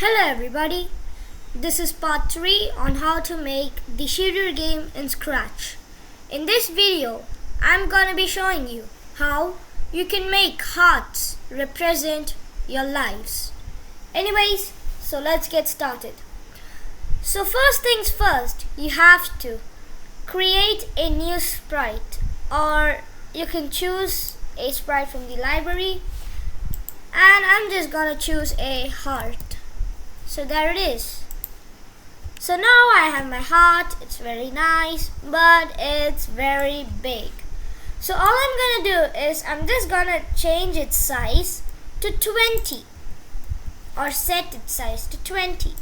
Hello everybody, this is part 3 on how to make the shooter game in Scratch. In this video, I'm gonna be showing you how you can make hearts represent your lives. Anyways, so let's get started. So first things first, you have to create a new sprite, or you can choose a sprite from the library, and I'm just gonna choose a heart. So there it is. So now I have my heart. It's very nice, but it's very big. So all I'm gonna do is I'm just gonna change its size to 20, or set its size to 20.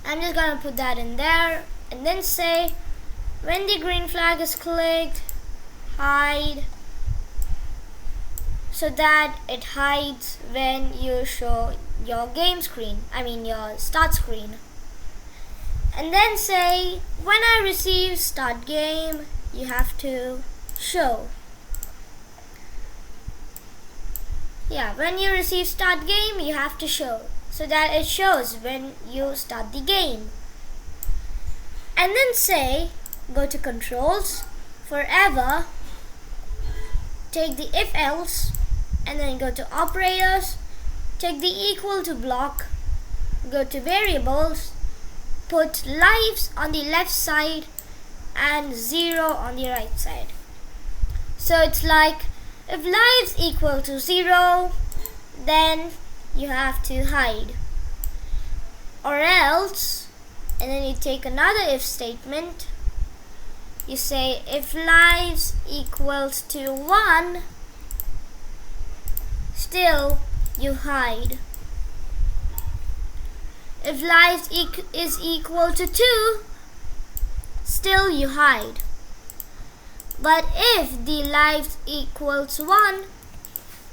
I'm just gonna put that in there and then say when the green flag is clicked, hide, so that it hides when you show your game screen, your start screen. And then say when I receive start game, you have to show. When you receive start game, you have to show, so that it shows when you start the game. And then say go to controls, forever, take the if else, and then go to operators, take the equal to block, go to variables, put lives on the left side and 0 on the right side. So it's like if lives equal to 0, then you have to hide, or else, and then you take another if statement, you say if lives equals to 1, still you hide. If lives is equal to 2, still you hide. But if the lives equals 1,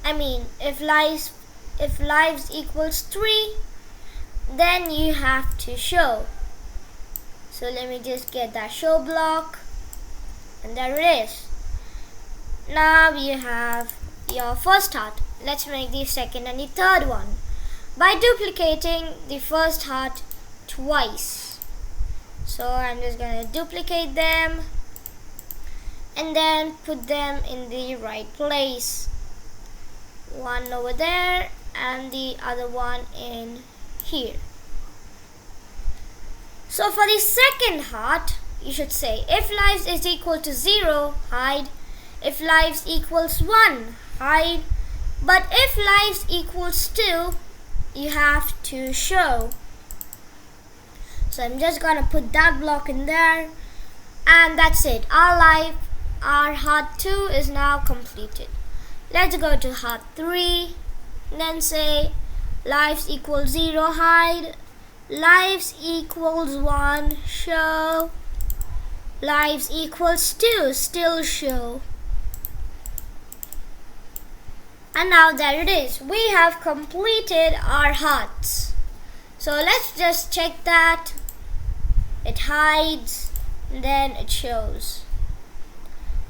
if lives equals 3, then you have to show. So let me just get that show block, and there it is. Now you have your first heart. Let's make the second and the third one by duplicating the first heart twice. So I'm just going to duplicate them and then put them in the right place. One over there and the other one in here. So for the second heart, you should say if lives is equal to 0, hide. If lives equals 1, hide. But if lives equals 2, you have to show. So I'm just gonna put that block in there, and that's it. Our heart 2 is now completed. Let's go to heart 3, then say lives equals 0, hide. Lives equals 1, show. Lives equals 2, still show. And now there it is. We have completed our hearts. So let's just check that. It hides, and then it shows.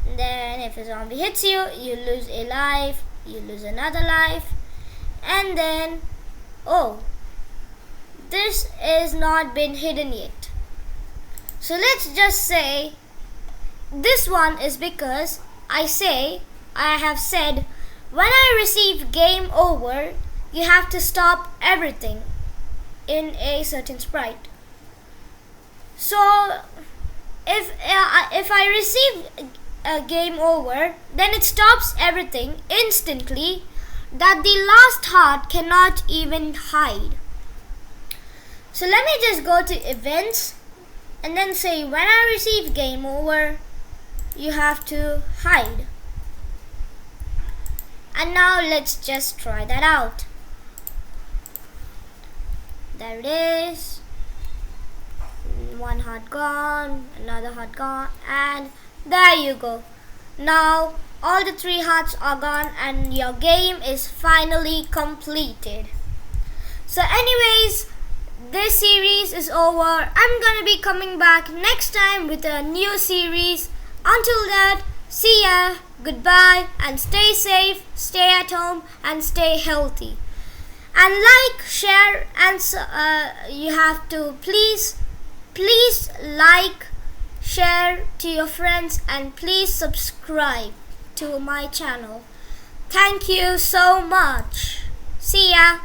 And then if a zombie hits you, you lose a life, you lose another life, and then, oh, this is not been hidden yet. So let's just say this one is because I have said when I receive game over, you have to stop everything in a certain sprite. So if I receive a game over, then it stops everything instantly, that the last heart cannot even hide. So let me just go to events and then say when I receive game over, you have to hide. And now let's just try that out. There it is. One heart gone, another heart gone, and there you go. Now all the 3 hearts are gone and your game is finally completed. So anyways, this series is over. I'm gonna be coming back next time with a new series. Until that, see ya, goodbye, and stay safe, stay at home, and stay healthy. And like, share, and you have to please like, share to your friends, and please subscribe to my channel. Thank you so much. See ya.